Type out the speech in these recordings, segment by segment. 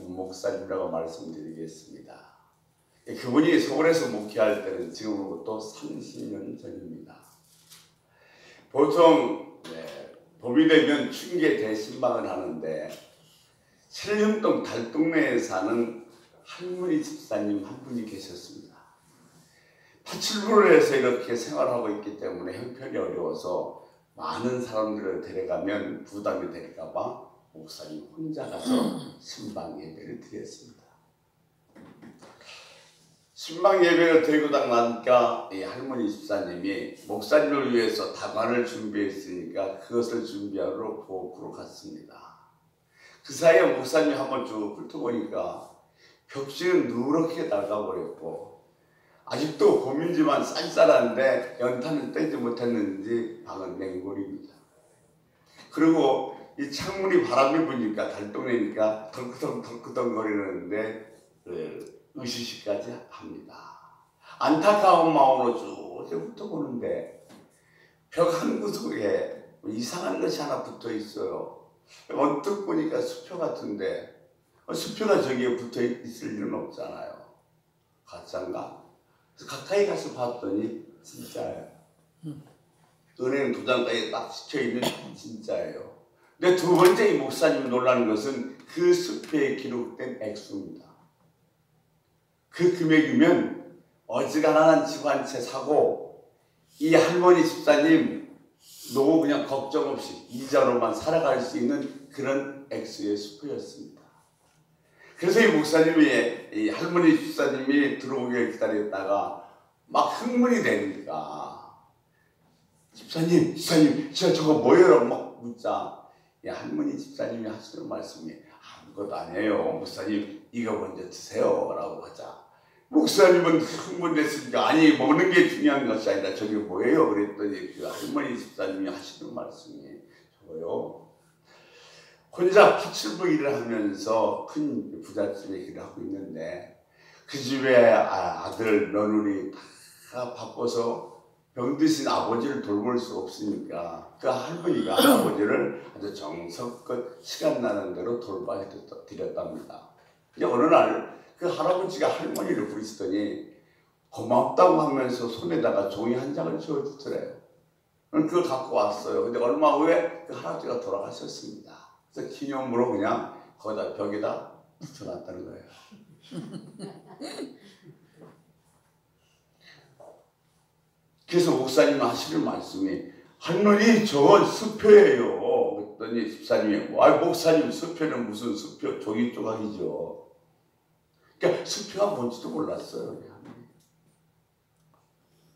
목사님이라고 말씀드리겠습니다. 그분이 서울에서 목회할 때는 지금으로부터 30년 전입니다. 보통 봄이 되면 춘계 대신방을 하는데 신림동 달동네에 사는 할머니 집사님 한 분이 계셨습니다. 파출부를 해서 이렇게 생활하고 있기 때문에 형편이 어려워서 많은 사람들을 데려가면 부담이 될까 봐 목사님 혼자 가서 신방 예배를 드렸습니다. 신방 예배를 드리고 나니까 이 할머니 집사님이 목사님을 위해서 다관을 준비했으니까 그것을 준비하러 부엌으로 갔습니다. 그 사이에 목사님이 한번 쭉 훑어보니까 벽지는 누렇게 낡아버렸고 아직도 봄이지만 쌀쌀한데 연탄을 떼지 못했는지 방은 냉골입니다. 그리고 이 창문이 바람이 부니까 달동네니까 덜크덩 거리는데 으시시까지 합니다. 안타까운 마음으로 쭉 훑어보는데 벽 한 구석에 이상한 것이 하나 붙어 있어요. 언뜻 보니까 수표 같은데 수표가 저기에 붙어 있을 일은 없잖아요. 가짜인가? 그래서 가까이 가서 봤더니 진짜예요. 은행 도장까지 딱 찍혀있는 진짜예요. 근데 두 번째 이 목사님이 놀라는 것은 그 수표에 기록된 액수입니다. 그 금액이면 어지간한 집 한 채 사고 이 할머니 집사님 노후 그냥 걱정 없이 이자로만 살아갈 수 있는 그런 액수의 수표였습니다. 그래서 이 목사님이 이 할머니 집사님이 들어오길 기다렸다가 막 흥분이 되니까 집사님 진짜 저거 뭐예요? 막 묻자 이 할머니 집사님이 하시는 말씀이 아무것도 아니에요. 목사님 이거 먼저 드세요 라고 하자 목사님은 흥분됐으니까 아니 먹는 게 중요한 것이 아니라 저게 뭐예요? 그랬더니 그 할머니 집사님이 하시는 말씀이 저거요. 혼자 파출부 일을 하면서 큰 부잣집에 일을 하고 있는데 그 집에 아들 며느리 다 바빠서 병드신 아버지를 돌볼 수 없으니까 그 할머니가 아버지를 아주 정성껏 시간 나는 대로 돌봐드렸답니다. 이제 어느 날 그 할아버지가 할머니를 부르시더니 고맙다고 하면서 손에다가 종이 한 장을 쥐어주더래요. 그걸 갖고 왔어요. 근데 얼마 후에 그 할아버지가 돌아가셨습니다. 그래서 기념으로 그냥 거기다 벽에다 붙여놨다는 거예요. 그래서 목사님이 하시는 말씀이 할머니 저건 수표예요. 그랬더니 집사님이 목사님 수표는 무슨 수표 종이 조각이죠. 그러니까 수표가 뭔지도 몰랐어요.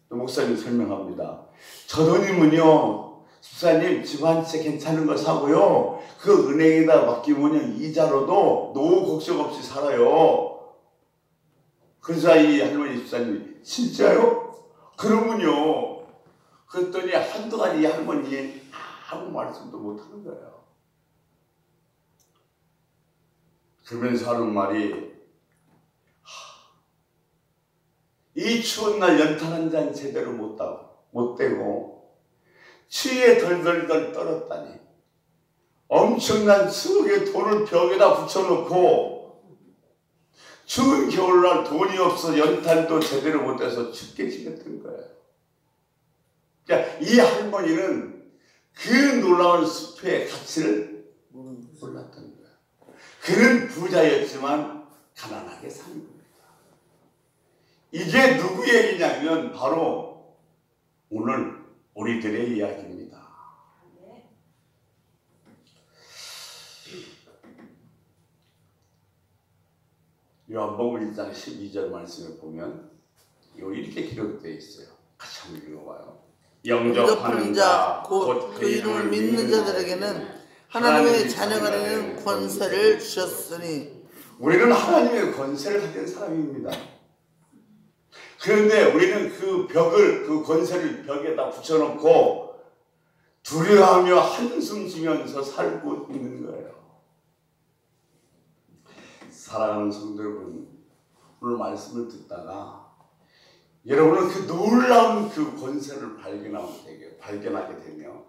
목사님 설명합니다. 저도님은요 집사님 집 한 채 괜찮은 거 사고요 그 은행에다 맡기면 이자로도 노후 걱정 없이 살아요. 그래서 이 할머니 집사님이 진짜요? 그러면요. 그랬더니 한동안 이 할머니 아무 말씀도 못하는 거예요. 그러면서 하는 말이 이 추운 날 연탄 한 잔 제대로 못 떼고 추위에 덜덜덜 떨었다니 엄청난 수억의 돈을 벽에다 붙여놓고 추운 겨울날 돈이 없어 연탄도 제대로 못 떼서 춥게 지냈던 거예요. 그러니까 이 할머니는 그 놀라운 수표의 가치를 몰랐던 거예요. 그는 부자였지만 가난하게 산 겁니다. 이게 누구 얘기냐면 바로 오늘 우리들의 이야기입니다. 요한복음 1장 12절 말씀을 보면 이렇게 기록되어 있어요. 같이 한번 읽어봐요. 영접하는 자 곧 그 이름을 믿는 자들에게는 하나님의 자녀가 되는 권세를 주셨으니 우리는 하나님의 권세를 가진 사람입니다. 그런데 우리는 그 권세를 벽에다 붙여놓고 두려워하며 한숨 쉬면서 살고 있는 거예요. 사랑하는 성도 여러분, 오늘 말씀을 듣다가 여러분은 그 놀라운 그 권세를 발견하게 되며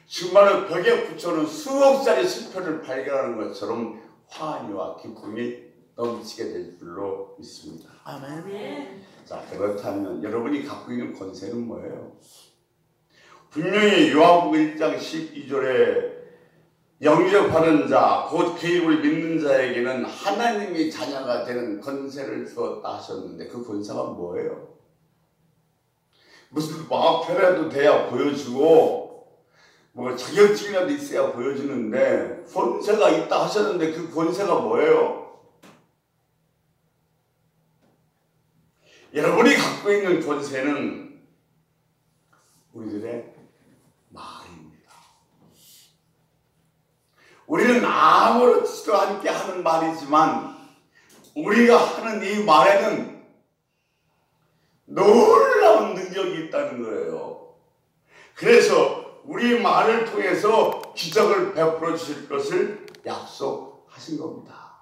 정말 벽에 붙여놓은 수억짜리 수표를 발견하는 것처럼 환희와 기쁨이 넘치게 될 줄로 믿습니다. 아멘. 자, 그렇다면 여러분이 갖고 있는 권세는 뭐예요? 분명히 요한복음 1장 12절에 영접하는 자, 곧 그 이름을 믿는 자에게는 하나님의 자녀가 되는 권세를 주었다 하셨는데 그 권세가 뭐예요? 무슨 마표라도 돼야 보여주고 뭐 자격증이라도 있어야 보여주는데 권세가 있다 하셨는데 그 권세가 뭐예요? 여러분이 갖고 있는 권세는 우리들의 말입니다. 우리는 아무렇지도 않게 하는 말이지만 우리가 하는 이 말에는 놀라운 능력이 있다는 거예요. 그래서 우리 말을 통해서 기적을 베풀어 주실 것을 약속하신 겁니다.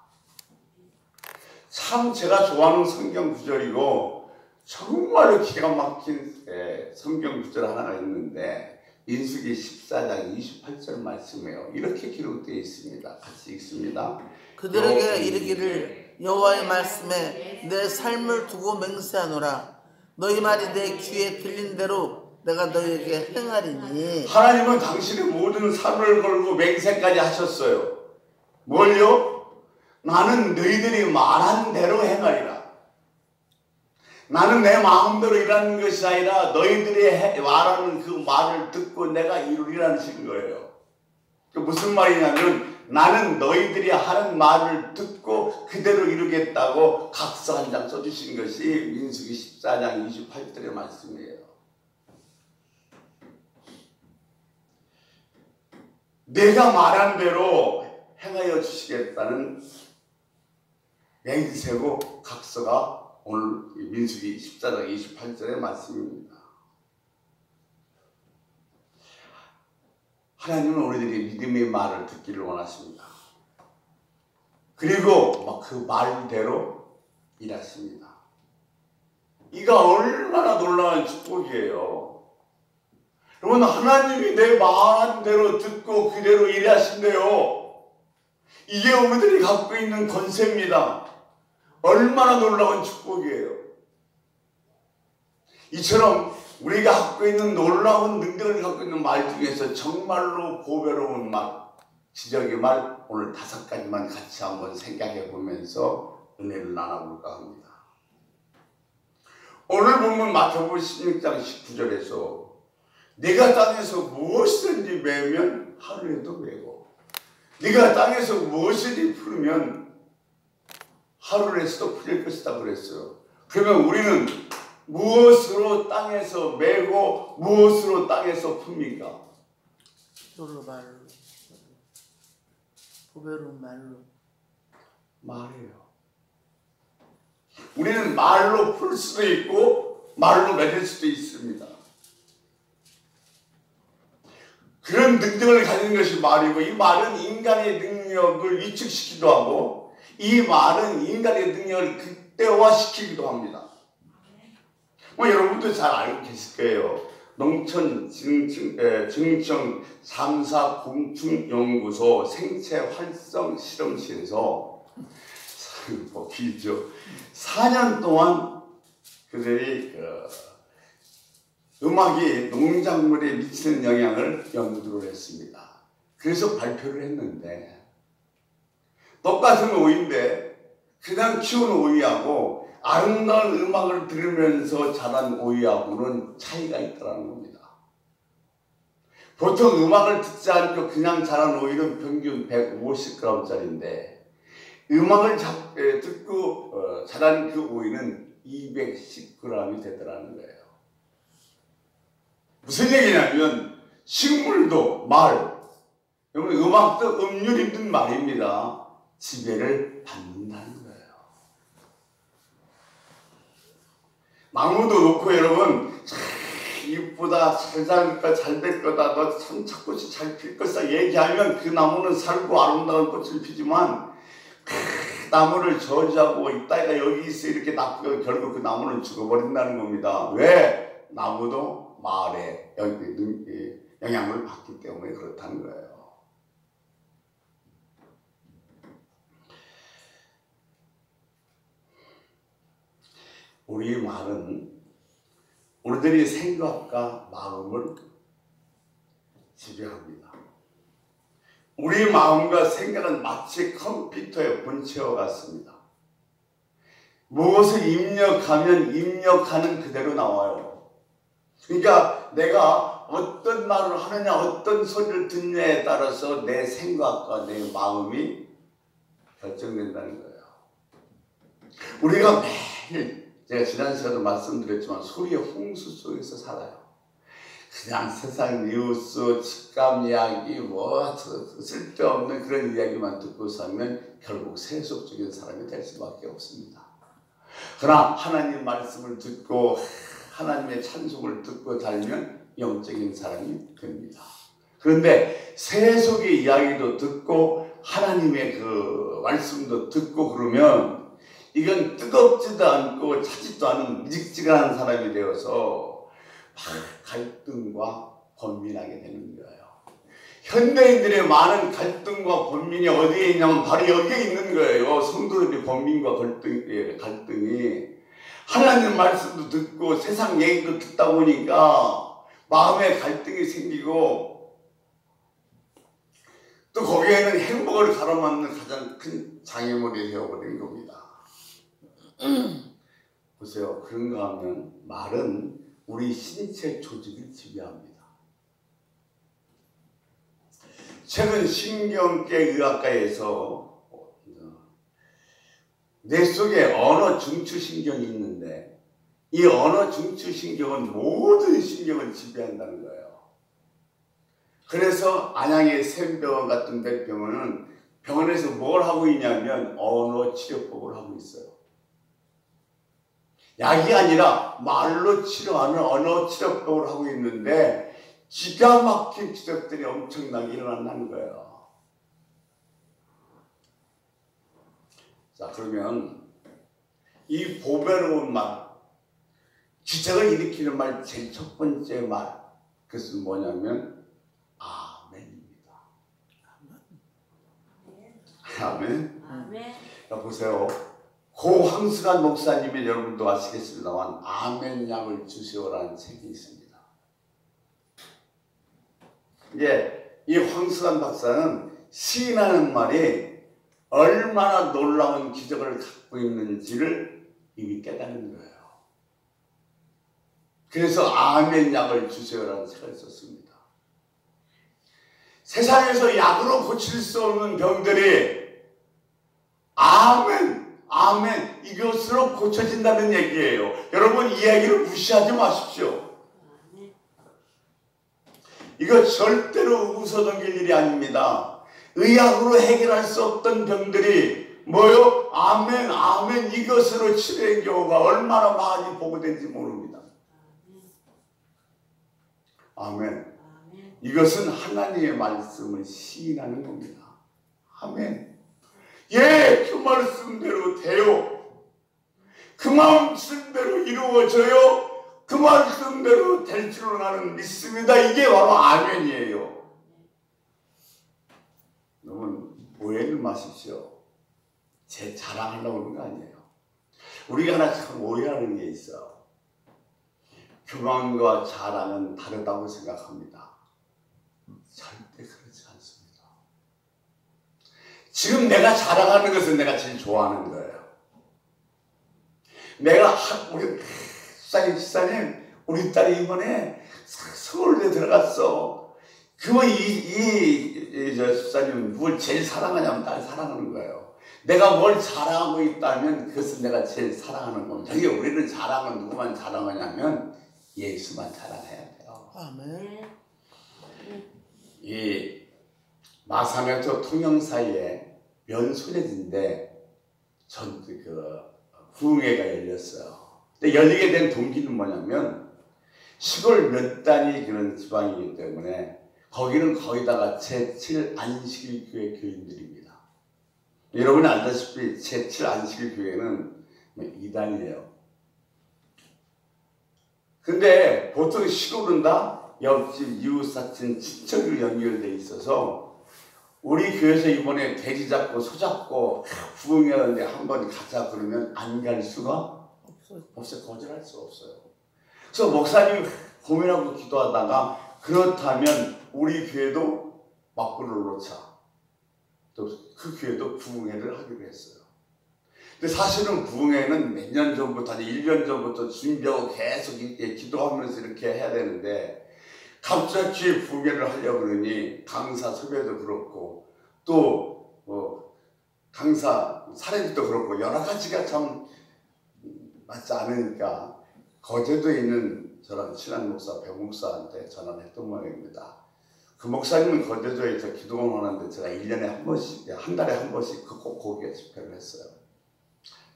참 제가 좋아하는 성경 구절이고 정말로 기가 막힌 성경 구절 하나가 있는데 민수기 14장 28절 말씀이에요. 이렇게 기록되어 있습니다. 같이 읽습니다. 그들에게 이르기를 여호와의 말씀에 내 삶을 두고 맹세하노라. 너희 말이 내 귀에 들린 대로 내가 너희에게 행하리니. 하나님은 당신의 모든 삶을 걸고 맹세까지 하셨어요. 뭘요? 나는 너희들이 말한 대로 행하리라. 나는 내 마음대로 일하는 것이 아니라 너희들이 말하는 그 말을 듣고 내가 이루리라는 식인 거예요. 무슨 말이냐면 나는 너희들이 하는 말을 듣고 그대로 이루겠다고 각서 한 장 써주신 것이 민수기 14장 28절의 말씀이에요. 내가 말한 대로 행하여 주시겠다는 맹세고 각서가 오늘 민수기 14장 28절의 말씀입니다. 하나님은 우리들이 믿음의 말을 듣기를 원하십니다. 그리고 그 말대로 일하십니다. 이가 얼마나 놀라운 축복이에요. 여러분, 하나님이 내 말한 대로 듣고 그대로 일하신대요. 이게 우리들이 갖고 있는 권세입니다. 얼마나 놀라운 축복이에요. 이처럼 우리가 갖고 있는 놀라운 능력을 갖고 있는 말 중에서 정말로 보배로운 말, 지적의 말, 오늘 5가지만 같이 한번 생각해 보면서 은혜를 나눠볼까 합니다. 오늘 보면 마태복음 16장 19절에서 네가 땅에서 무엇이든지 매면 하루에도 매고 네가 땅에서 무엇이든지 풀으면 하루에서도 풀릴 것이다 그랬어요. 그러면 우리는 무엇으로 땅에서 매고 무엇으로 땅에서 풉니까? 여러 말로, 보배로운 말로. 말이에요. 우리는 말로 풀 수도 있고 말로 맺을 수도 있습니다. 그런 능력을 가진 것이 말이고 이 말은 인간의 능력을 위축시키기도 하고 이 말은 인간의 능력을 극대화시키기도 합니다. 여러분도 잘 알고 계실 거예요. 농촌 증청 3사 공충연구소 생체 활성 실험실에서 길죠. 4년 동안 그들이 음악이 농작물에 미치는 영향을 연구를 했습니다. 그래서 발표를 했는데 똑같은 오이인데 그냥 키운 오이하고 아름다운 음악을 들으면서 자란 오이하고는 차이가 있다는 겁니다. 보통 음악을 듣지 않고 그냥 자란 오이는 평균 150g짜리인데 음악을 듣고 자란 그 오이는 210g이 되더라는 거예요. 무슨 얘기냐면 식물도 말, 음악도 음률 있는 말입니다. 지배를 받는다는 거예요. 나무도 놓고 여러분 참 이쁘다, 잘 살 거다, 잘 될 거다, 너 참 착꽃이 잘 필 것이다 얘기하면 그 나무는 살고 아름다운 꽃을 피지만 그 나무를 저주하고 이따가 여기 있어 이렇게 놔두면 결국 그 나무는 죽어버린다는 겁니다. 왜? 나무도 말에 영향을 받기 때문에 그렇다는 거예요. 우리 말은 우리들의 생각과 마음을 지배합니다. 우리 마음과 생각은 마치 컴퓨터의 본체와 같습니다. 무엇을 입력하면 입력하는 그대로 나와요. 그러니까 내가 어떤 말을 하느냐, 어떤 소리를 듣느냐에 따라서 내 생각과 내 마음이 결정된다는 거예요. 우리가 매일, 제가 지난 시간에도 말씀드렸지만 소리의 홍수 속에서 살아요. 그냥 세상 뉴스, 직감 이야기, 쓸데없는 그런 이야기만 듣고 살면 결국 세속적인 사람이 될 수밖에 없습니다. 그러나 하나님 말씀을 듣고 하나님의 찬송을 듣고 살면 영적인 사람이 됩니다. 그런데 세속의 이야기도 듣고 하나님의 그 말씀도 듣고 그러면 이건 뜨겁지도 않고 차지도 않은 미직지근한 사람이 되어서 갈등과 번민하게 되는 거예요. 현대인들의 많은 갈등과 번민이 어디에 있냐면 바로 여기에 있는 거예요. 성도들의 번민과 갈등이 하나님 말씀도 듣고 세상 얘기도 듣다 보니까 마음에 갈등이 생기고 또 거기에는 행복을 가로막는 가장 큰 장애물이 되어버린 겁니다. 보세요. 그런가 하면 말은 우리 신체 조직을 지배합니다. 최근 신경계 의학과에서 뇌 속에 언어 중추신경이 있는데 이 언어 중추신경은 모든 신경을 지배한다는 거예요. 그래서 안양의 샘병원 같은 데 병원에서 뭘 하고 있냐면 언어 치료법을 하고 있어요. 약이 아니라 말로 치료하는 언어 치료법을 하고 있는데 기가 막힌 기적들이 엄청나게 일어난다는 거예요. 자, 그러면 이 보배로운 말, 기적을 일으키는 말 제일 첫 번째 말, 그것은 뭐냐면 아멘입니다. 아멘. 아멘. 자, 보세요. 고 황승환 목사님이 여러분도 아시겠습니다만 아멘 약을 주시오라는 책이 있습니다. 이제 이 황승환 박사는 시인하는 말이 얼마나 놀라운 기적을 갖고 있는지를 이미 깨닫는 거예요. 그래서 아멘 약을 주세요라는 책을 썼습니다. 세상에서 약으로 고칠 수 없는 병들이 아멘, 아멘 이것으로 고쳐진다는 얘기예요. 여러분 이 이야기를 무시하지 마십시오. 이거 절대로 웃어넘길 일이 아닙니다. 의학으로 해결할 수 없던 병들이 뭐요? 아멘, 아멘 이것으로 치료된 경우가 얼마나 많이 보고된지 모릅니다. 아멘. 이것은 하나님의 말씀을 시인하는 겁니다. 아멘. 예, 그 말씀대로 돼요. 그 말씀대로 이루어져요. 그 말씀대로 될 줄로 나는 믿습니다. 이게 바로 아멘이에요. 너무 오해를 마십시오. 제 자랑하려고 그런 거 아니에요. 우리가 하나 참 오해하는 게 있어. 교만과 자랑은 다르다고 생각합니다. 절대 그렇지 않습니다. 지금 내가 자랑하는 것은 내가 제일 좋아하는 거예요. 내가 우리 집사님, 우리 딸이 이번에 서울대 들어갔어. 그거 집사님 누굴 제일 사랑하냐면 딸 사랑하는 거예요. 내가 뭘 자랑하고 있다면 그것은 내가 제일 사랑하는 겁니다. 이게 우리는 자랑은 누구만 자랑하냐면 예수만 자랑해야 돼요. 아멘. 이 마사메토 통영 사이에 면소재지인데 부흥회가 열렸어요. 근데 열리게 된 동기는 뭐냐면 시골 몇 단위 그런 지방이기 때문에 거기는 거기다가 제7 안식일교회 교인들입니다. 여러분이 알다시피 제7 안식일교회는 2단이에요. 근데 보통 시골은 다 옆집, 이웃사촌, 친척으로 연결되어 있어서 우리 교회에서 이번에 돼지 잡고 소 잡고 부흥회하는데 한번 가자 그러면 안 갈 수가 없어요. 거절할 수 없어요. 그래서 목사님이 고민하고 기도하다가 그렇다면 우리 교회도 맞불을 놓자. 또 그 교회도 부흥회를 하기로 했어요. 근데 사실은 부흥회는 몇 년 전부터, 한 1년 전부터 준비하고 계속 이렇게 기도하면서 이렇게 해야 되는데 갑자기 부흥회를 하려고 그러니 강사 섭외도 그렇고 또 강사 사례도 그렇고 여러 가지가 참 맞지 않으니까 거제도에 있는 저랑 친한 목사 백 목사한테 전화를 했던 모양입니다. 그 목사님은 거제도에서 기도원 하는데 제가 1년에 한 번씩, 한 달에 한 번씩 꼭 거기에 집회를 했어요.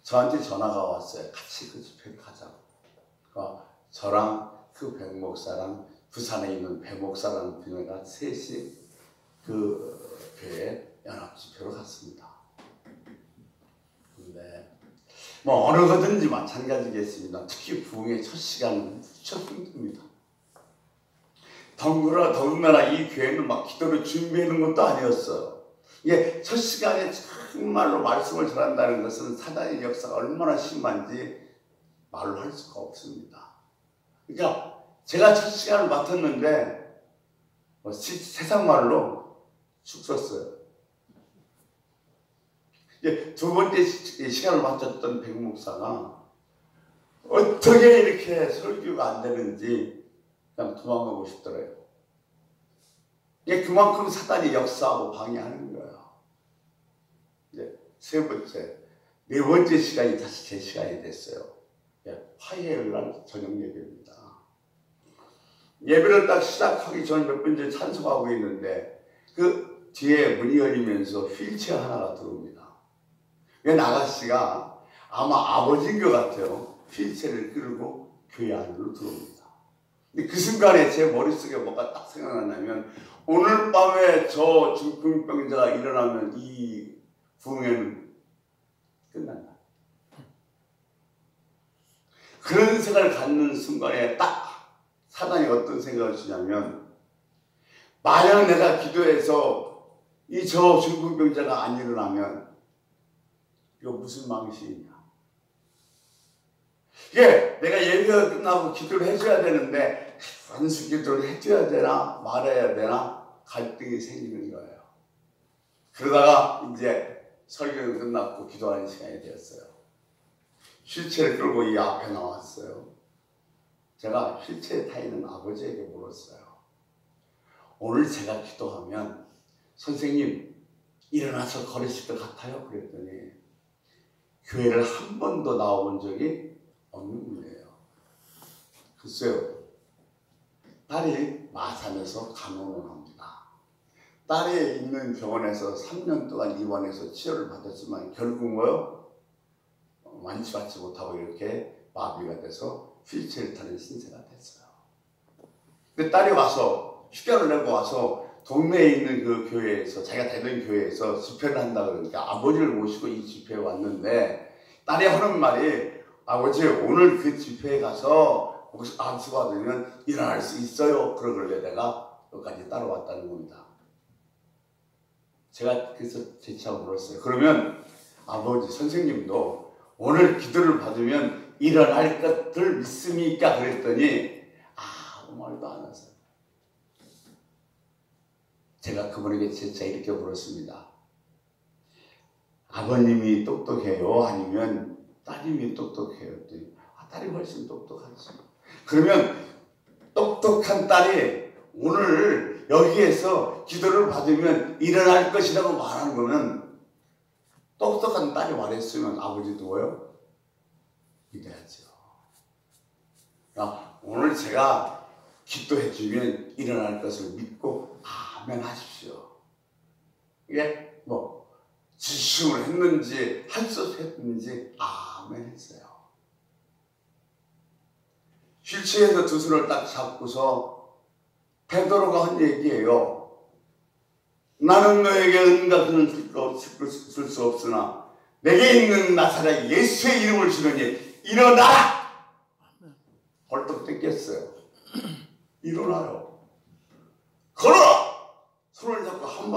저한테 전화가 왔어요. 같이 그 집회를 가자고. 그러니까 저랑 그 백 목사랑 부산에 있는 백 목사라는 분야가 셋이 그 교회 연합 집회로 갔습니다. 근데 뭐 어느 거든지 마찬가지겠습니다. 특히 부흥의 첫 시간은 무척 힘듭니다. 더군다나 이 교회는 막 기도를 준비하는 것도 아니었어요. 이게 첫 시간에 정말로 말씀을 전한다는 것은 사단의 역사가 얼마나 심한지 말로 할 수가 없습니다. 그러니까 제가 첫 시간을 맡았는데 세상 말로 죽었어요. 이제 두 번째 시간을 맡았던 백 목사가 어떻게 이렇게 설교가 안 되는지 그냥 도망가고 싶더래요. 이게 그만큼 사단이 역사하고 방해하는 거예요. 이제 세 번째, 네 번째 시간이 다시 제 시간이 됐어요. 화요일 날 저녁 예배입니다. 예배를 딱 시작하기 전에 몇 번째 찬송하고 있는데 그 뒤에 문이 열리면서 휠체어 하나가 들어옵니다. 웬 아가씨가 아마 아버지인 것 같아요. 휠체어를 끌고 교회 안으로 들어옵니다. 근데 그 순간에 제 머릿속에 뭐가 딱 생각나냐면 오늘 밤에 저 중풍병자가 일어나면 이 부흥회는 끝난다. 그런 생각을 갖는 순간에 딱 사단이 어떤 생각을 주냐면 만약 내가 기도해서 이 저 중풍병자가 안 일어나면 이거 무슨 망신이냐. 이게 내가 예배가 끝나고 기도를 해줘야 되는데 완수 기도를 해줘야 되나 말아야 되나 갈등이 생기는 거예요. 그러다가 이제 설교는 끝났고 기도하는 시간이 되었어요. 휠체어를 끌고 이 앞에 나왔어요. 제가 휠체어에 타 있는 아버지에게 물었어요. 오늘 제가 기도하면 선생님 일어나서 걸으실 것 같아요? 그랬더니 교회를 한 번도 나와본 적이 없는 분이에요. 글쎄요. 딸이 마산에서 간호를 합니다. 딸이 있는 병원에서 3년 동안 입원해서 치료를 받았지만 결국 완치받지 못하고 이렇게 마비가 돼서 휠체어를 타는 신세가 됐어요. 근데 딸이 와서 휴가를 내고 와서 동네에 있는 그 교회에서 자기가 되는 교회에서 집회를 한다 그러니까 아버지를 모시고 이 집회에 왔는데 딸이 하는 말이 아버지 오늘 그 집회에 가서 혹시 안수가 되면 일어날 수 있어요. 그러길래 내가 여기까지 따라왔다는 겁니다. 제가 그래서 재차 물었어요. 그러면 아버지 선생님도 오늘 기도를 받으면 일어날 것들 믿습니까? 그랬더니 아무 말도 안 하세요. 제가 그분에게 재차 이렇게 물었습니다. 아버님이 똑똑해요? 아니면 따님이 똑똑해요? 딸이 훨씬 똑똑하지. 그러면 똑똑한 딸이 오늘 여기에서 기도를 받으면 일어날 것이라고 말하는 거는 똑똑한 딸이 말했으면 아버지도 믿어야죠. 오늘 제가 기도해 주면 일어날 것을 믿고 아멘 하십시오. 이게 지심을 했는지 할 수 했는지 아멘 했어요. 휠체어에서 두 손을 딱 잡고서 베드로가 한 얘기예요. 나는 너에게 은과 금을 줄 수 없으나 내게 있는 나사렛 예수의 이름을 주느니 일어나라! 벌떡 뜯겼어요. 일어나요. 걸어! 손을 잡고 한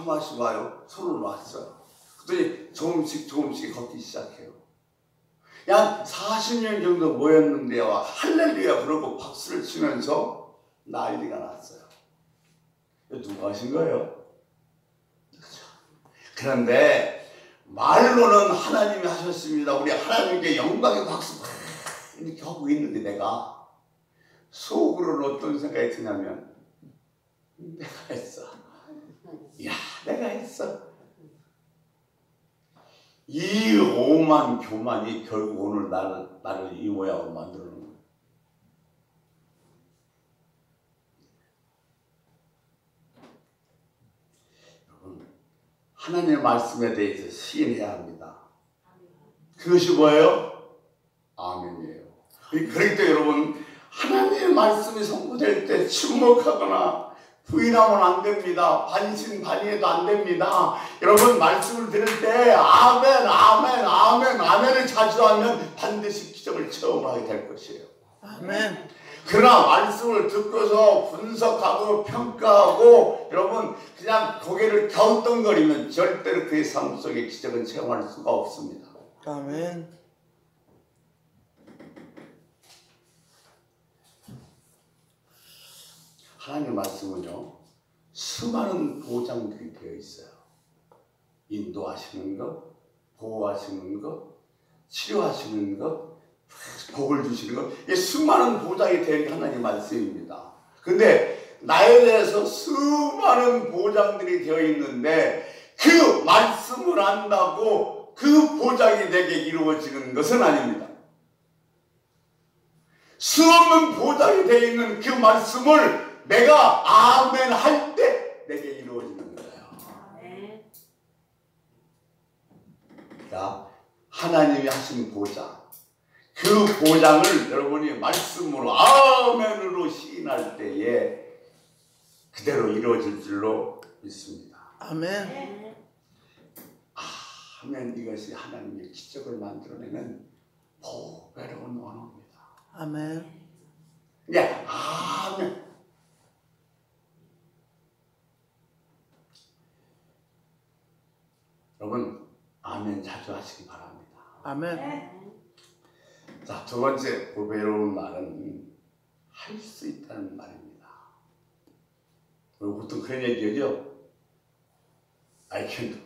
발씩 와요. 손을 놨어요. 그랬더니 조금씩 걷기 시작해요. 약 40년 정도 모였는데요. 할렐루야 부르고 박수를 치면서 난리가 났어요. 이거 누가 하신 거예요? 그런데 말로는 하나님이 하셨습니다. 우리 하나님께 영광의 박수 이렇게 하고 있는데 내가 속으로는 어떤 생각이 드냐면 내가 했어. 야, 내가 했어. 이 오만 교만이 결국 오늘 나를 이 모양으로 만들어 놓은 거예요. 여러분, 하나님의 말씀에 대해서 시인해야 합니다. 그것이 뭐예요? 아멘이에요. 그렇기 때문에 여러분, 하나님의 말씀이 선포될 때 침묵하거나 부인하면 안 됩니다. 반신반의해도 안 됩니다. 여러분 말씀을 들을 때 아멘 아멘 아멘 아멘을 자주 하면 반드시 기적을 체험하게 될 것이에요. 아멘. 그러나 말씀을 듣고서 분석하고 평가하고 여러분 그냥 고개를 갸우뚱거리면 절대로 그의 삶 속에 기적은 체험할 수가 없습니다. 아멘. 하나님의 말씀은요, 수많은 보장들이 되어 있어요. 인도하시는 것, 보호하시는 것, 치료하시는 것, 복을 주시는 것, 이게 수많은 보장이 된 하나님의 말씀입니다. 근데 나에 대해서 수많은 보장들이 되어 있는데 그 말씀을 안다고 그 보장이 내게 이루어지는 것은 아닙니다. 수없는 보장이 되어 있는 그 말씀을 내가 아멘 할 때 내게 이루어지는 거예요. 그러니까 하나님이 하신 보장, 그 보장을 여러분이 말씀으로 아멘으로 시인할 때에 그대로 이루어질 줄로 믿습니다. 아멘. 아멘. 이것이 하나님의 기적을 만들어내는 보배로운 언어입니다. 아멘. 네, 아멘. 여러분, 아멘 자주 하시기 바랍니다. 아멘. 자, 두 번째 보배로운 말은 할 수 있다는 말입니다. 우리 보통 그런 얘기하죠? I can do.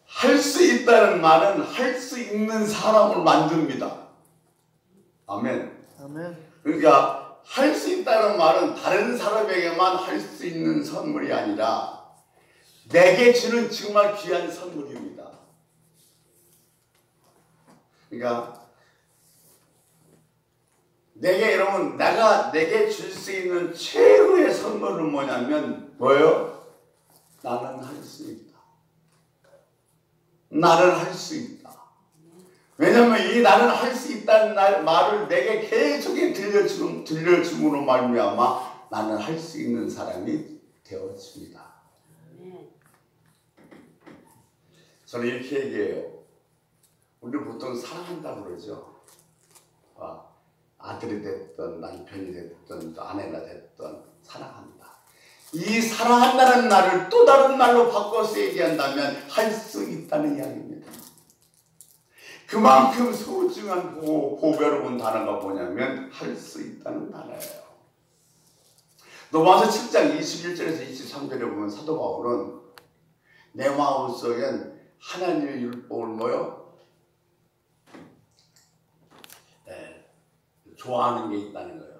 할 수 있다는 말은 할 수 있는 사람을 만듭니다. 아멘. 아멘. 그러니까 할 수 있다는 말은 다른 사람에게만 할 수 있는 선물이 아니라 내게 주는 정말 귀한 선물입니다. 그러니까 여러분 내게 줄 수 있는 최고의 선물은 뭐냐면 뭐예요? 나는 할 수 있다. 나는 할 수 있다. 왜냐하면 이 나는 할 수 있다는 말을 내게 계속 들려줌으로 말미암아 나는 할 수 있는 사람이 되었습니다. 저는 이렇게 얘기해요. 우리 보통 사랑한다고 그러죠. 아들이 됐든 남편이 됐든 또 아내가 됐든 사랑한다. 이 사랑한다는 말을 또 다른 말로 바꿔서 얘기한다면 할 수 있다는 이야기입니다. 그만큼 소중한 보배로운 단어가 뭐냐면 할 수 있다는 단어예요. 로마서 7장 21절에서 23절에 보면 사도 바울은 내 마음속엔 하나님의 율법을 좋아하는 게 있다는 거예요.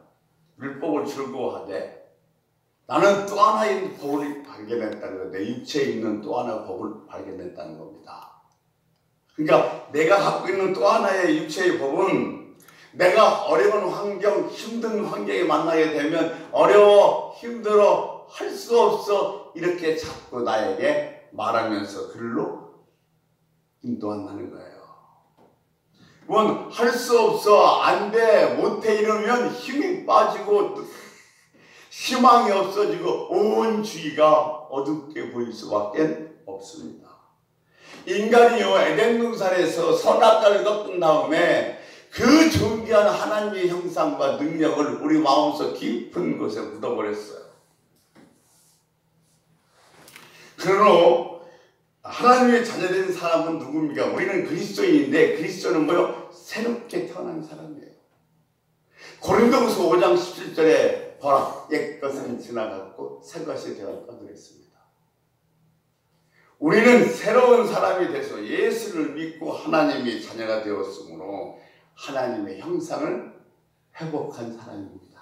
율법을 즐거워하되 나는 또 하나의 법을 발견했다는 거예요. 내 육체에 있는 또 하나의 법을 발견했다는 겁니다. 그러니까 내가 갖고 있는 또 하나의 육체의 법은 내가 어려운 환경, 힘든 환경에 만나게 되면 어려워, 힘들어, 할 수 없어 이렇게 자꾸 나에게 말하면서 글로 인도한다는 거예요. 그건 할 수 없어, 안 돼, 못해 이러면 힘이 빠지고 희망이 없어지고 온 주위가 어둡게 보일 수밖에 없습니다. 인간이요 에덴 동산에서 선악과를 꺾은 다음에 그 존귀한 하나님의 형상과 능력을 우리 마음속 깊은 곳에 묻어버렸어요. 그러나 하나님의 자녀된 사람은 누굽니까? 우리는 그리스도인인데 그리스도는 뭐요? 새롭게 태어난 사람이에요. 고린도후서 5장 17절에 보라 옛것은 지나갔고 새것이 되었다 그랬습니다. 우리는 새로운 사람이 돼서 예수를 믿고 하나님의 자녀가 되었으므로 하나님의 형상을 회복한 사람입니다.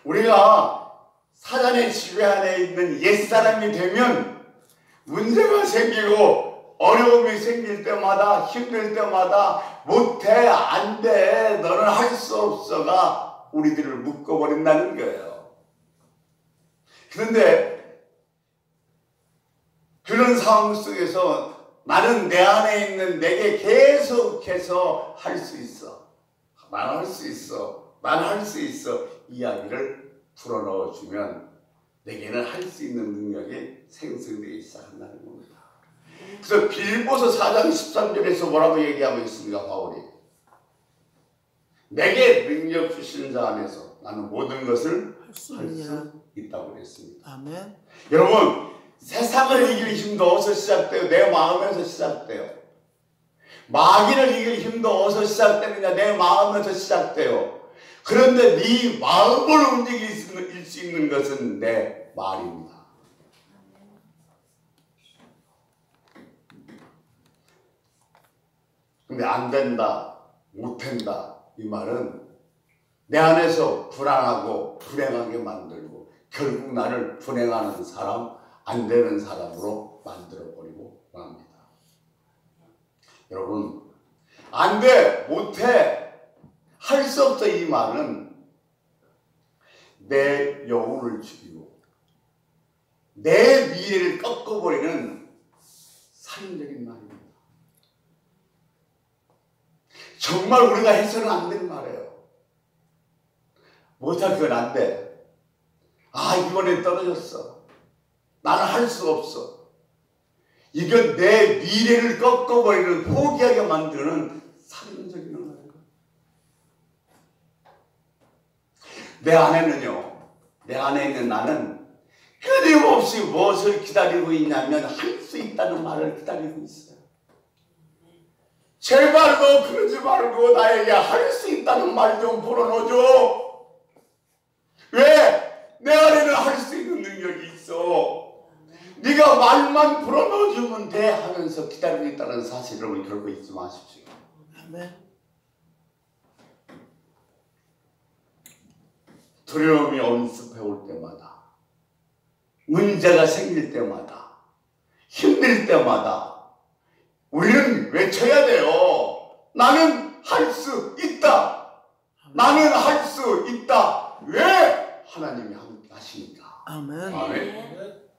우리가 사단의 지배 안에 있는 옛사람이 되면 문제가 생기고 어려움이 생길 때마다 힘들 때마다 못해 안돼 너는 할 수 없어가 우리들을 묶어버린다는 거예요. 그런데 그런 상황 속에서 나는 내 안에 있는 내게 계속해서 할 수 있어. 난 할 수 있어. 난 할 수 있어. 이야기를 풀어넣어주면 내게는 할 수 있는 능력이 생성되기 시작한다는 겁니다. 그래서 빌보서 4장 13절에서 뭐라고 얘기하고 있습니까? 바울이 내게 능력 주시는 자 안에서 나는 모든 것을 할 수 있다고 그랬습니다. 아멘. 여러분 세상을 이길 힘도 어디서 시작돼요? 내 마음에서 시작돼요. 마귀를 이길 힘도 어디서 시작되느냐? 내 마음에서 시작돼요. 그런데 네 마음을 움직일 수 있는 것은 내 말입니다. 근데 안 된다, 못 된다 이 말은 내 안에서 불안하고 불행하게 만들고 결국 나를 불행하는 사람, 안 되는 사람으로 만들어버리고 맙니다. 여러분 안 돼, 못해, 할 수 없어 이 말은 내 영혼을 죽이고 내 미래를 꺾어버리는 살인적인 말입니다. 정말 우리가 해서는 안 되는 말이에요. 못할 건 안 돼. 아 이번엔 떨어졌어. 나는 할 수 없어. 이건 내 미래를 꺾어버리는 포기하게 만드는 살인적인 말이에요. 내 안에는요, 내 안에 있는 나는 끊임없이 무엇을 기다리고 있냐면 할 수 있다는 말을 기다리고 있어요. 제발 너 그러지 말고 나에게 할 수 있다는 말 좀 불어넣어줘. 왜? 내 안에는 할 수 있는 능력이 있어. 네가 말만 불어넣어주면 돼 하면서 기다리고 있다는 사실을 우리 결코 잊지 마십시오. 아멘. 두려움이 엄습해 올 때마다, 문제가 생길 때마다, 힘들 때마다 우리는 외쳐야 돼요. 나는 할 수 있다. 나는 할 수 있다. 왜? 하나님이 하시니까. 아멘. 아멘.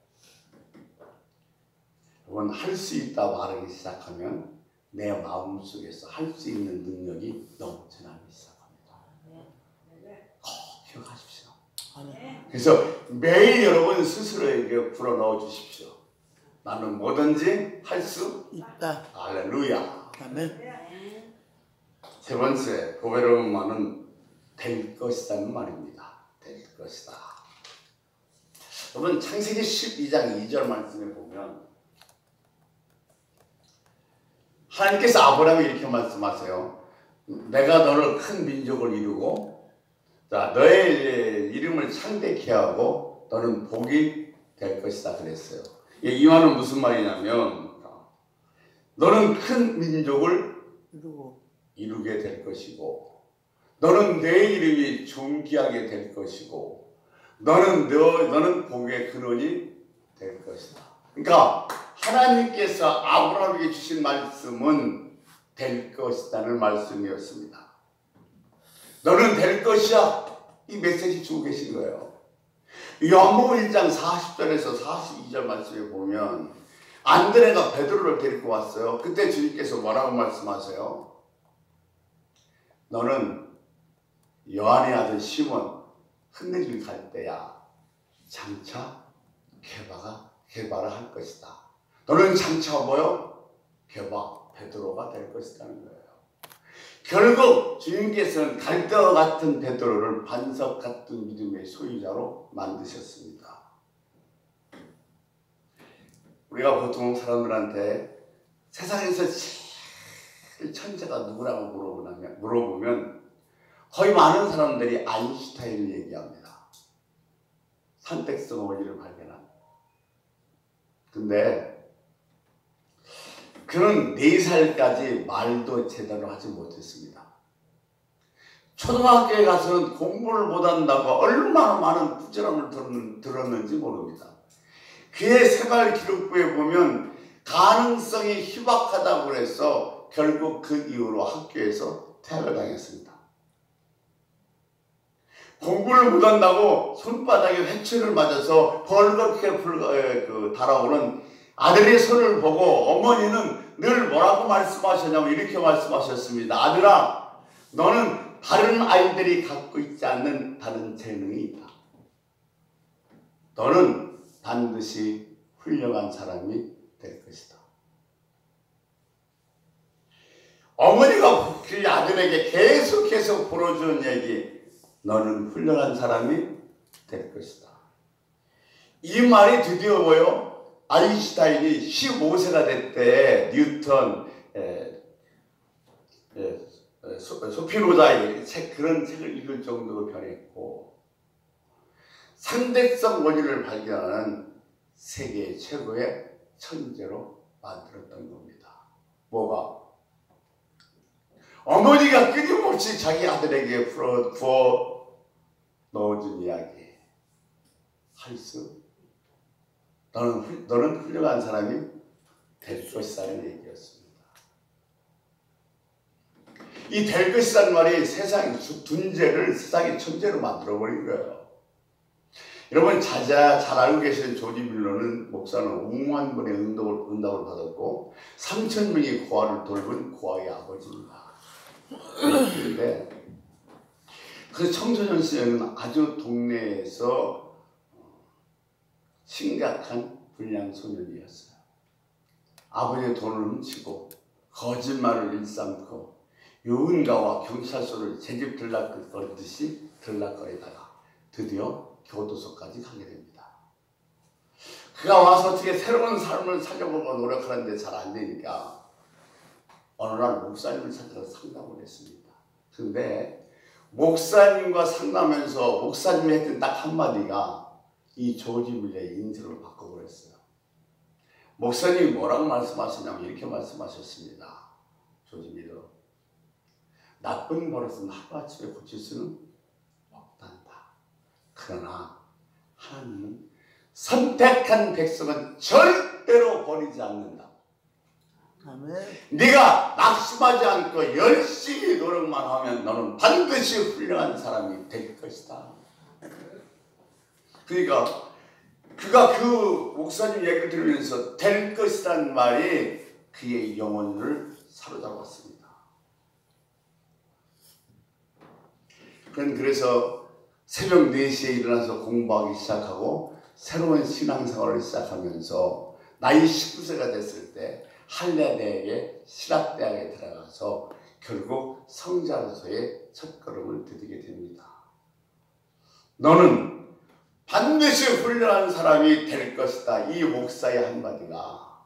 여러분 할 수 있다 말하기 시작하면 내 마음속에서 할 수 있는 능력이 넘쳐나기 시작합니다. 꼭 기억하십시오. 아멘. 그래서 매일 여러분 스스로에게 불어넣어 주십시오. 나는 뭐든지 할 수 있다. 할렐루야. 아멘. 세 번째 보배로운 말은 될 것이라는 말입니다. 될 것이다. 여러분 창세기 12장 2절 말씀에 보면 하나님께서 아브라함에게 이렇게 말씀하세요. 내가 너를 큰 민족을 이루고 자, 너의 이름을 창대케 하고 너는 복이 될 것이다 그랬어요. 이 말은 무슨 말이냐면 너는 큰 민족을 이루게 될 것이고 너는 내 이름이 존귀하게 될 것이고 너는 복의 근원이 될 것이다. 그러니까 하나님께서 아브라함에게 주신 말씀은 될 것이라는 말씀이었습니다. 너는 될 것이야. 이 메시지 주고 계신 거예요. 요한복음 1장 40절에서 42절 말씀에 보면 안드레가 베드로를 데리고 왔어요. 그때 주님께서 뭐라고 말씀하세요? 너는 요한의 아들 시몬 흔들길 갈 때야 장차 게바를 할 것이다. 너는 장차 뭐요? 게바 베드로가 될 것이라는 거예요. 결국 주님께서는 갈대와 같은 베드로를 반석 같은 믿음의 소유자로 만드셨습니다. 우리가 보통 사람들한테 세상에서 제일 천재가 누구라고 물어보면 거의 많은 사람들이 아인슈타인을 얘기합니다. 선택성 원리를 발견한. 근데 그는 4살까지 말도 제대로 하지 못했습니다. 초등학교에 가서는 공부를 못한다고 얼마나 많은 부끄러움을 들었는지 모릅니다. 그의 생활 기록부에 보면 가능성이 희박하다고 해서 결국 그 이후로 학교에서 퇴학을 당했습니다. 공부를 못한다고 손바닥에 회초리를 맞아서 벌겋게 달아오는 아들의 손을 보고 어머니는 늘 뭐라고 말씀하셨냐면 이렇게 말씀하셨습니다. 아들아, 너는 다른 아이들이 갖고 있지 않는 다른 재능이 있다. 너는 반드시 훌륭한 사람이 될 것이다. 어머니가 그 아들에게 계속 불어주는 얘기, 너는 훌륭한 사람이 될 것이다. 이 말이 드디어 뭐요? 아인슈타인이 15세가 될 때 뉴턴, 소피노자의 그런 책을 읽을 정도로 변했고, 상대성 원리를 발견하는 세계 최고의 천재로 만들었던 겁니다. 뭐가? 어머니가 끊임없이 자기 아들에게 부어 넣어준 이야기. 너는 훌륭한 사람이 될 것이라는 얘기였습니다. 이 될 것이라는 말이 세상의 둔재를 세상의 천재로 만들어버린 거예요. 여러분 잘 알고 계시는 조지 밀러는 목사는 5만 번의 응답을 받았고 3,000명의 고아를 돌본 고아의 아버지입니다. 그런데 그 청소년 시절은 아주 동네에서 심각한 불량 소년이었어요. 아버지의 돈을 훔치고 거짓말을 일삼고 유흥가와 경찰서를 제집 들락거리듯이 들락거리다가 드디어 교도소까지 가게 됩니다. 그가 와서 어떻게 새로운 삶을 살려보고 노력하는데 잘 안 되니까 어느 날 목사님을 찾아서 상담을 했습니다. 그런데 목사님과 상담하면서 목사님이 했던 딱 한마디가 이 조지 밀러의 인생을 바꿔버렸어요. 목사님이 뭐라고 말씀하시냐면 이렇게 말씀하셨습니다. 조지 밀러, 나쁜 버릇은 하루아침에 고칠 수는 없단다. 그러나 하나님은 선택한 백성은 절대로 버리지 않는다. 아멘. 네가 낙심하지 않고 열심히 노력만 하면 너는 반드시 훌륭한 사람이 될 것이다. 그러니까 그가 그 목사님 얘기를 들으면서 될 것이라는 말이 그의 영혼을 사로잡았습니다. 그래서 새벽 4시에 일어나서 공부하기 시작하고 새로운 신앙생활을 시작하면서 나이 19세가 됐을 때 할레대학의 신학대학에 들어가서 결국 성자로서의 첫걸음을 디디게 됩니다. 너는 반드시 훌륭한 사람이 될 것이다. 이 목사의 한마디가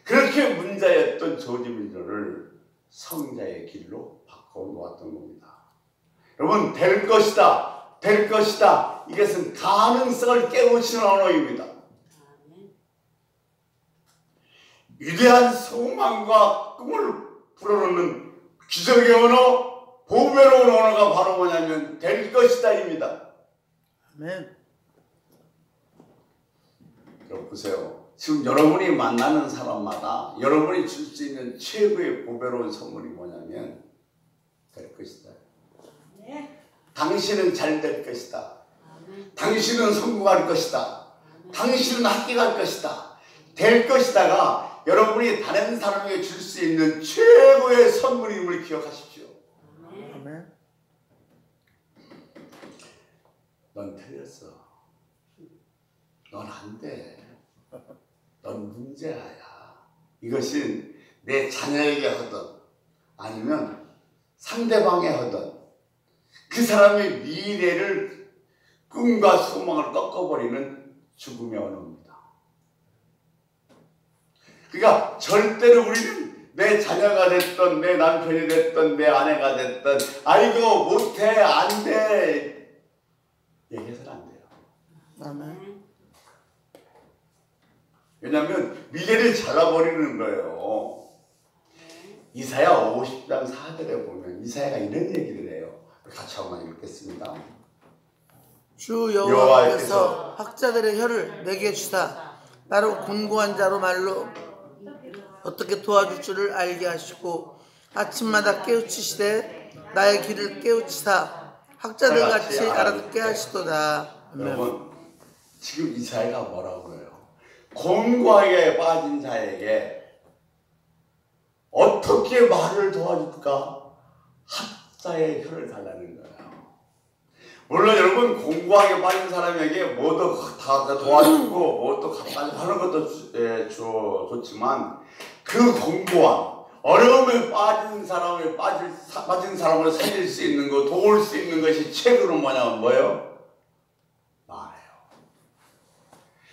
그렇게 문자였던 조지 밀러를 성자의 길로 바꿔놓았던 겁니다. 여러분, 될 것이다, 될 것이다. 이것은 가능성을 깨우치는 언어입니다. 위대한 소망과 꿈을 불어넣는 기적의 언어, 보배로운 언어가 바로 뭐냐면 될 것이다입니다. 아멘. 여러분 보세요. 지금 여러분이 만나는 사람마다 여러분이 줄 수 있는 최고의 보배로운 선물이 뭐냐면 될 것이다. 당신은 잘 될 것이다. 당신은 성공할 것이다. 당신은 합격할 것이다. 될 것이다가 여러분이 다른 사람에게 줄 수 있는 최고의 선물임을 기억하십시오. 아멘. 넌 틀렸어. 넌 안 돼. 넌 문제야. 이것은 내 자녀에게 하든 아니면 상대방에 하든 그 사람의 미래를 꿈과 소망을 꺾어버리는 죽음의 언어입니다. 그러니까 절대로 우리는 내 자녀가 됐던 내 남편이 됐던 내 아내가 됐던 아이고 못해 안돼 얘기해서는 안 돼요. 아멘. 왜냐하면 미래를 잘라버리는 거예요. 이사야 50장 4절에 보면 이사야가 이런 얘기를 해요. 같이 한번 읽겠습니다. 주 여호와께서 학자들의 혀를 내게 주사 나로 곤고한 자로 말로 어떻게 도와줄 줄을 알게 하시고 아침마다 깨우치시되 나의 귀를 깨우치사 학자들 같이 알아듣게 하시도다. 여러분 지금 이사야가 뭐라고 해요? 곤고하게 빠진 자에게 어떻게 말을 도와줄까? 학자의 혀를 달라는 거예요. 물론 여러분 공부하게 빠진 사람에게 뭐도 다 도와주고 뭐도 갖다 하는 것도 좋지만 그 공부와 어려움에 빠진 사람을 빠진 사람을 살릴 수 있는 것, 도울 수 있는 것이 책으로 뭐예요? 말이에요.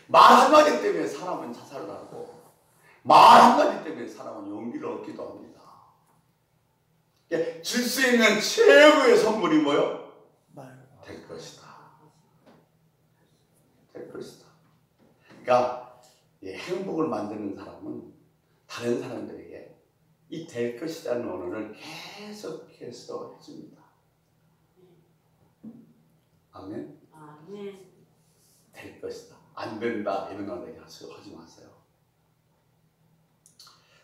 말 한마디 때문에 사람은 자살을 하고 말 한마디 때문에 사람은 용기를 얻기도 합니다. 줄 수 있는 최고의 선물이 뭐예요? 될 것이다. 될 것이다. 그러니까 이 행복을 만드는 사람은 다른 사람들에게 이 될 것이라는 언어를 계속해서 해줍니다. 아멘? 아멘. 될 것이다. 안 된다. 이런 언어를 하지 마세요.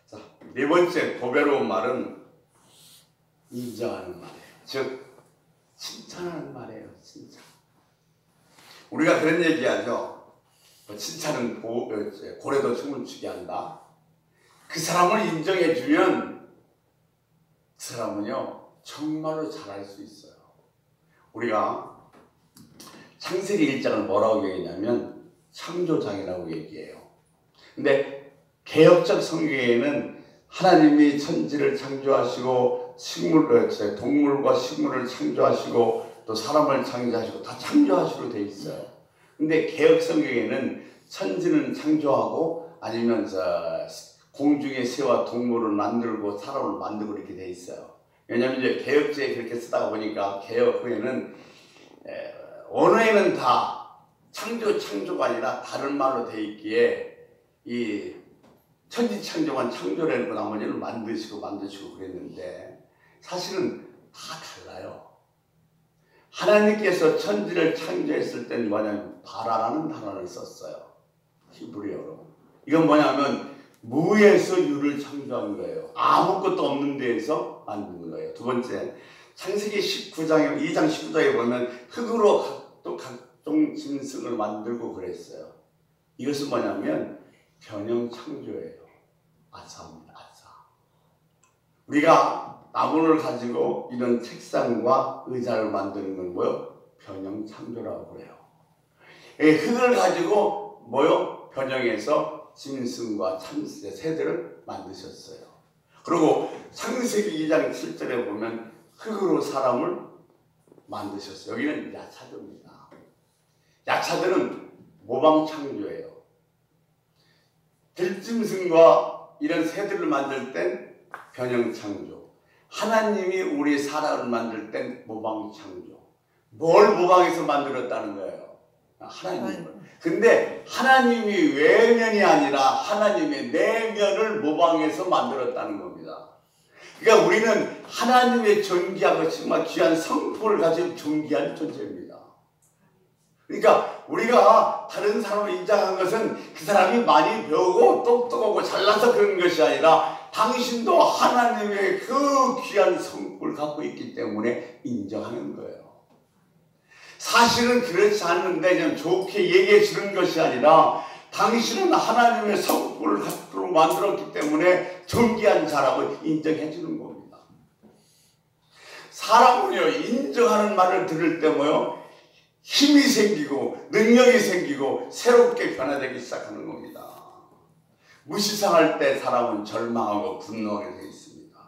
자, 네 번째 보배로운 말은 인정하는 말이에요. 즉 칭찬하는 말이에요. 칭찬. 우리가 그런 얘기하죠. 칭찬은 고래도 춤을 추게 한다. 그 사람을 인정해주면 그 사람은요 정말로 잘할 수 있어요. 우리가 창세기 1장을 뭐라고 얘기하냐면 창조장이라고 얘기해요. 근데 개혁적 성경에는 하나님이 천지를 창조하시고 동물과 식물을 창조하시고 또 사람을 창조하시고 다 창조하시고 돼 있어요. 근데 개혁 성경에는 천지는 창조하고 아니면 공중의 새와 동물을 만들고 사람을 만들고 이렇게 돼 있어요. 왜냐하면 이제 개혁제에 그렇게 쓰다가 보니까 개혁 후에는 언어에는 다 창조가 아니라 다른 말로 돼 있기에 이 천지창조만 창조를 해놓고 나머지는 만드시고 그랬는데 사실은 다 달라요. 하나님께서 천지를 창조했을 때는 뭐냐면 바라라는 단어를 썼어요. 히브리어로. 이건 뭐냐면 무에서 유를 창조한 거예요. 아무것도 없는 데에서 만든 거예요. 두 번째, 창세기 2장 19장에 보면 흙으로 또 각종 짐승을 만들고 그랬어요. 이것은 뭐냐면 변형 창조예요. 아사입니다. 아사. 우리가 나무를 가지고 이런 책상과 의자를 만드는 건 뭐요? 변형 창조라고 그래요. 흙을 가지고 뭐요? 변형해서 짐승과 새들을 만드셨어요. 그리고 창세기 2장 7절에 보면 흙으로 사람을 만드셨어요. 여기는 야차들입니다. 야차들은 모방 창조예요. 들짐승과 이런 새들을 만들 땐 변형 창조. 하나님이 우리 사람을 만들 땐 모방 창조. 뭘 모방해서 만들었다는 거예요? 하나님을. 근데 하나님이 외면이 아니라 하나님의 내면을 모방해서 만들었다는 겁니다. 그러니까 우리는 하나님의 존귀하고 정말 귀한 성품을 가진 존귀한 존재입니다. 그러니까 우리가 다른 사람을 인정한 것은 그 사람이 많이 배우고 똑똑하고 잘나서 그런 것이 아니라 당신도 하나님의 그 귀한 성품을 갖고 있기 때문에 인정하는 거예요. 사실은 그렇지 않는데 좀 좋게 얘기해 주는 것이 아니라 당신은 하나님의 성품을 갖고 만들었기 때문에 존귀한 자라고 인정해 주는 겁니다. 사람은요 인정하는 말을 들을 때 뭐요? 힘이 생기고 능력이 생기고 새롭게 변화되기 시작하는 겁니다. 무시당할 때 사람은 절망하고 분노하게 되어 있습니다.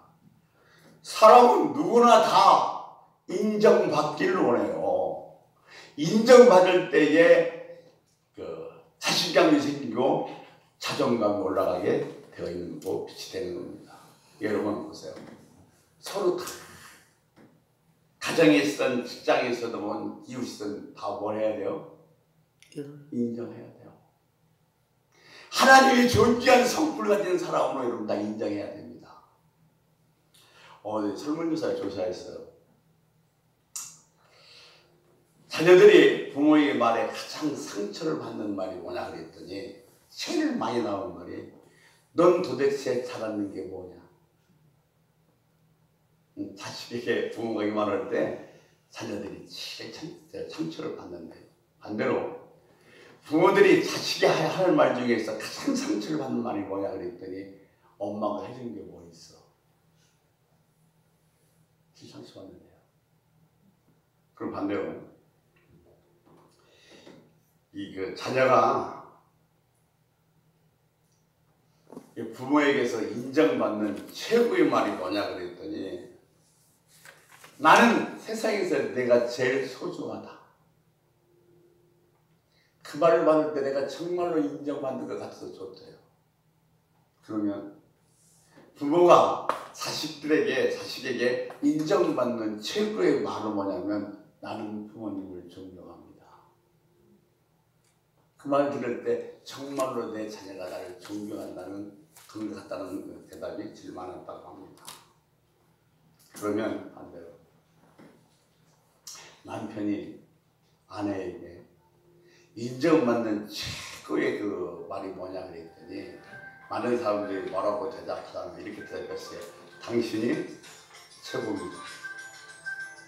사람은 누구나 다 인정받기를 원해요. 인정받을 때에 자신감이 생기고 자존감이 올라가게 되어 있는 거 빛이 되는 겁니다. 여러분 보세요. 서로 다 가정에 있든 직장에 있어도 뭐 이웃이든 다 뭘 해야 돼요? 인정해야 돼요. 하나님이 존귀한 성품을 가진 사람으로 여러분 다 인정해야 됩니다. 설문조사에 조사했어요. 자녀들이 부모의 말에 가장 상처를 받는 말이 뭐냐 그랬더니 제일 많이 나오는 말이 넌 도대체 잘하는 게 뭐냐. 자식에게 부모가 이 말을 할 때 자녀들이 제일 상처를 받는데, 반대로 부모들이 자식이 할 말 중에서 가장 상처를 받는 말이 뭐냐 그랬더니 엄마가 해준 게 뭐 있어. 제일 상처받는데요. 그럼 반대로 자녀가 부모에게서 인정받는 최고의 말이 뭐냐 그랬더니 나는 세상에서 내가 제일 소중하다. 그 말을 받을 때 내가 정말로 인정받는 것 같아서 좋대요. 그러면 부모가 자식에게 인정받는 최고의 말은 뭐냐면 나는 부모님을 존경합니다. 그 말 들을 때 정말로 내 자녀가 나를 존경한다는 그런 것 같다는 대답이 제일 많았다고 합니다. 그러면 반대로 남편이 아내에게 인정받는 최고의 그 말이 뭐냐 그랬더니 많은 사람들이 뭐라고 대답하다면 이렇게 대답했어요. 당신이 최고입니다.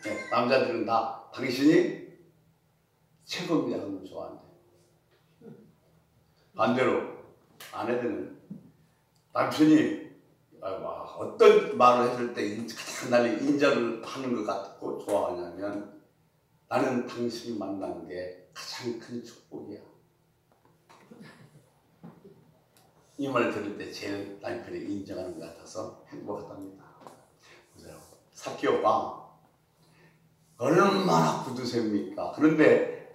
네, 남자들은 다 당신이 최고입니다 하는 걸 좋아한대요. 반대로 아내들은 남편이 어떤 말을 해줄 때 가장 나를 인정을 하는 것 같고 좋아하냐면 나는 당신이 만난 게 가장 큰 축복이야. 이 말 들을 때 제일 남편이 인정하는 것 같아서 행복하답니다. 보세요. 사키오가 얼마나 구두쇠입니까? 그런데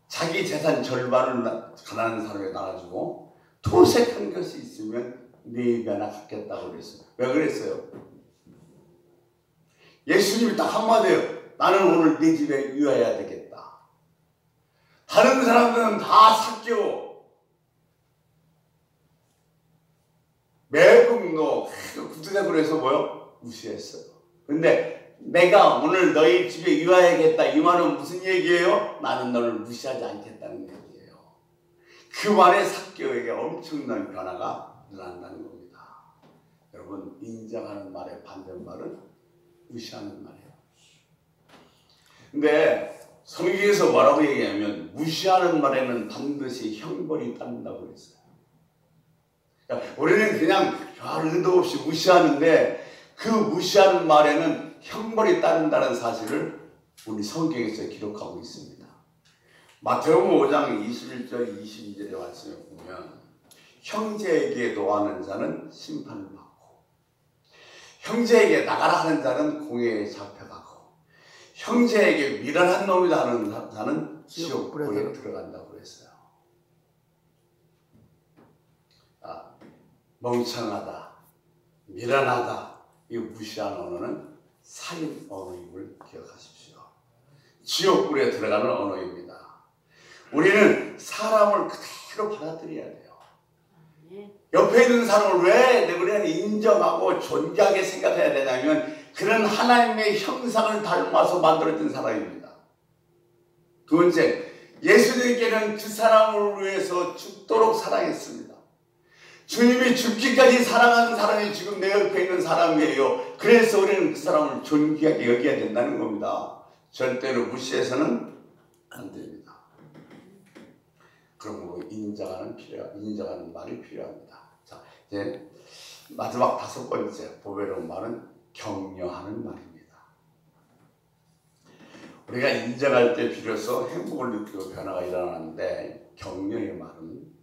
자기 재산 절반을 가난한 사람에게 나눠주고 토색한 것이 있으면 네 입에 하나 갖겠다고 그랬어요. 왜 그랬어요? 예수님이 딱 한마디예요. 나는 오늘 네 집에 유하여야 되겠다. 다른 사람들은 다 삭개오 매국노 구두쇠로 해서 뭐요? 무시했어요. 근데 내가 오늘 너희 집에 유하야겠다 이 말은 무슨 얘기예요? 나는 너를 무시하지 않겠다는 얘기예요. 그 말에 삭개오에게 엄청난 변화가 일어난다는 겁니다. 여러분 인정하는 말의 반대말은 무시하는 말이에요. 근데 성경에서 뭐라고 얘기하면 무시하는 말에는 반드시 형벌이 따른다고 그랬어요. 그러니까 우리는 그냥 별 의도 없이 무시하는데 그 무시하는 말에는 형벌이 따른다는 사실을 우리 성경에서 기록하고 있습니다. 마태복음 5장 21절 22절의 말씀에 보면 형제에게 노하는 자는 심판을 받고 형제에게 나가라 하는 자는 공회에 잡혀가고 형제에게 미련한 놈이다 하는 자는 지옥불에 들어간다고 그랬어요. 멍청하다, 미련하다, 이 무시하는 언어는 살인 언어임을 기억하십시오. 지옥불에 들어가는 언어입니다. 우리는 사람을 그대로 받아들여야 돼요. 옆에 있는 사람을 왜 우리는 인정하고 존귀하게 생각해야 되냐면 그는 하나님의 형상을 닮아서 만들어진 사람입니다. 두 번째, 예수님께는 그 사람을 위해서 죽도록 사랑했습니다. 주님이 죽기까지 사랑하는 사람이 지금 내 옆에 있는 사람이에요. 그래서 우리는 그 사람을 존귀하게 여겨야 된다는 겁니다. 절대로 무시해서는 안 됩니다. 그러므로 인정하는 말이 필요합니다. 자, 이제 마지막 5번째 보배로운 말은 격려하는 말입니다. 우리가 인정할 때 비로소 행복을 느끼고 변화가 일어나는데 격려의 말은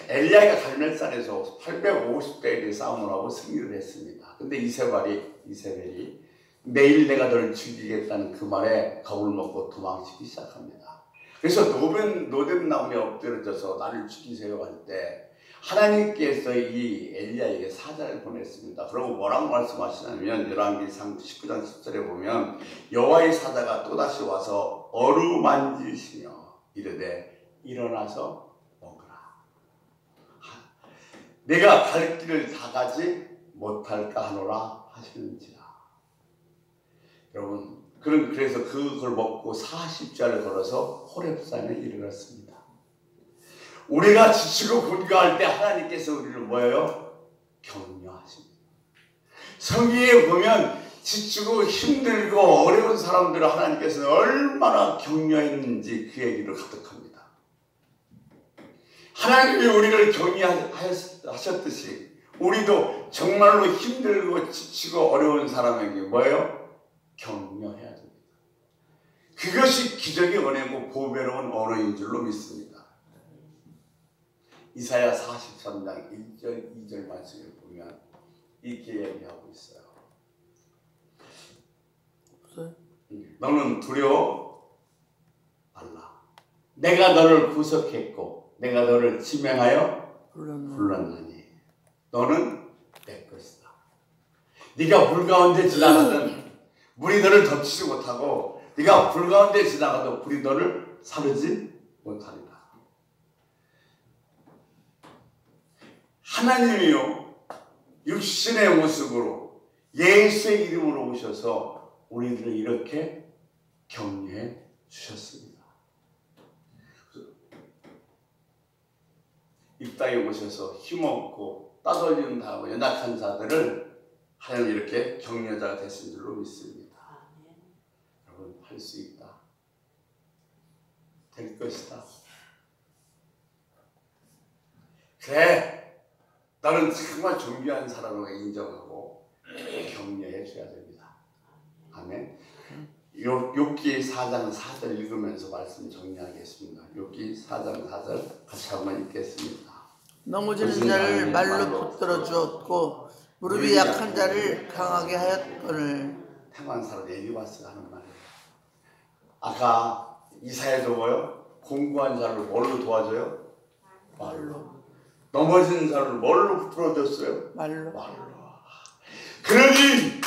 엘리야가 갈멜산에서 850대의 싸움을 하고 승리를 했습니다. 근데 이세벨이 내일 내가 너를 죽이겠다는 그 말에 겁을 먹고 도망치기 시작합니다. 그래서 노된 나무에 엎드려져서 나를 죽이세요 할 때 하나님께서 이 엘리야에게 사자를 보냈습니다. 그리고 뭐라고 말씀하시냐면 열왕기상 19장 10절에 보면 여호와의 사자가 또다시 와서 어루만지시며 이르되 일어나서 먹으라. 내가 갈 길을 다 가지 못할까 하노라 하시는지라. 여러분, 그래서 그걸 먹고 40자를 걸어서 호렙산에 이르렀습니다. 우리가 지치고 곤고할 때 하나님께서 우리를 뭐예요? 격려하십니다. 성경에 보면 지치고 힘들고 어려운 사람들을 하나님께서 얼마나 격려했는지 그 얘기를 가득합니다. 하나님이 우리를 격려하셨듯이 우리도 정말로 힘들고 지치고 어려운 사람에게 뭐예요? 격려해야 됩니다. 그것이 기적의 은혜고 보배로운 언어인 줄로 믿습니다. 이사야 43장 1절 2절 말씀을 보면 이렇게 얘기하고 있어요. 너는 두려워 말라. 내가 너를 구속했고 내가 너를 지명하여 불렀느니 너는 내 것이다. 네가 물 가운데 지나가든 물이 너를 덮치지 못하고 네가 불 가운데 지나가도 불이 너를 사르지 못하리라. 하나님이요 육신의 모습으로 예수의 이름으로 오셔서 우리들을 이렇게 격려해 주셨습니다. 이 땅에 오셔서 힘없고 따돌림당하고 연약한 자들을 하나님 이렇게 격려자가 되신 줄로 믿습니다. 여러분, 할 수 있다. 될 것이다. 그래, 나는 정말 존귀한 사람으로 인정하고 격려해 줘야 됩니다. 아멘. 욥기 4장 4절 읽으면서 말씀 정리하겠습니다. 욥기 4장 4절 같이 한번 읽겠습니다. 넘어지는 자를 말로 붙들어 주었고 무릎이 약한 자를 강하게 하였거늘. 태만사로 엘리바스가 하는 말이에요. 아까 이사야도 뭐요? 공부한 자를 뭘로 도와줘요? 말로. 넘어지는 자를 뭘로 풀어줬어요? 말로. 그러니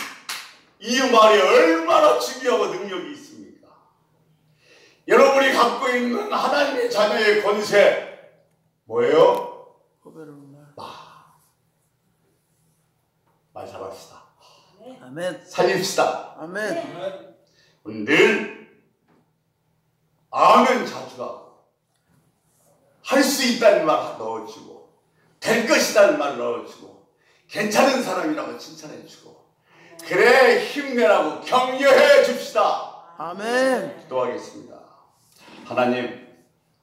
이 말이 얼마나 중요하고 능력이 있습니까? 여러분이 갖고 있는 하나님의 자녀의 권세 뭐예요? 말 잘합시다. 아멘. 살립시다. 아멘. 늘 아멘 자주 하고 할 수 있다는 말 넣어주고 될 것이라는 말 넣어주고 괜찮은 사람이라고 칭찬해주고 그래 힘내라고 격려해 줍시다. 아멘. 기도하겠습니다. 하나님,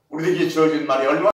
우리에게 주어진 말이 얼마나